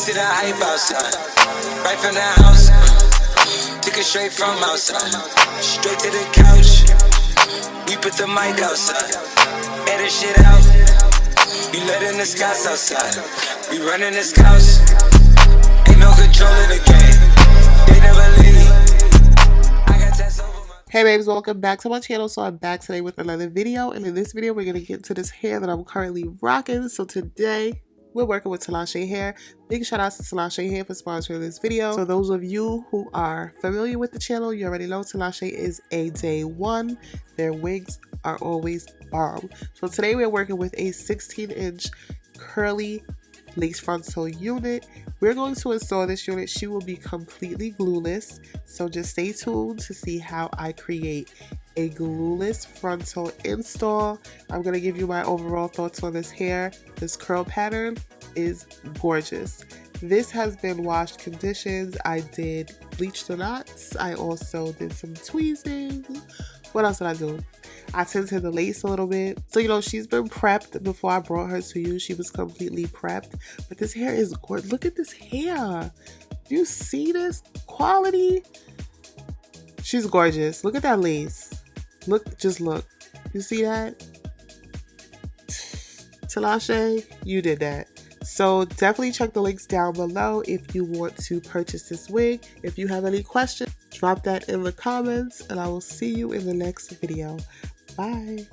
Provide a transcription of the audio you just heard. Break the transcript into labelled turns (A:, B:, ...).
A: see the hype outside. Right from the house, took it straight from outside. Straight to the couch, we put the mic outside. Edit shit out, we letting the scouts outside. We running this house, ain't no control of the game. They never leave. I got tats over my...
B: Hey babes, welcome back to my channel. So I'm back today with another video, and in this video we're going to get into this hair that I'm currently rocking. So today we're working with Tinashe hair. Big shout out to Tinashe hair for sponsoring this video. So those of you who are familiar with the channel, you already know Tinashe is a day one. Their wigs are always bomb. So today we're working with a 16-inch curly lace frontal unit. We're going to install this unit. She will be completely glueless, so just stay tuned to see how I create a glueless frontal install. I'm going to give you my overall thoughts on this hair. This curl pattern is gorgeous. This has been washed conditioned. I did bleach the knots. I also did some tweezing. What else did I do? I tinted the lace a little bit. So, you know, she's been prepped before I brought her to you. She was completely prepped. But this hair is gorgeous. Look at this hair. Do you see this quality? She's gorgeous. Look at that lace. Look, just look. You see that? Tinashe, you did that. So definitely check the links down below if you want to purchase this wig. If you have any questions, drop that in the comments, and I will see you in the next video. Bye.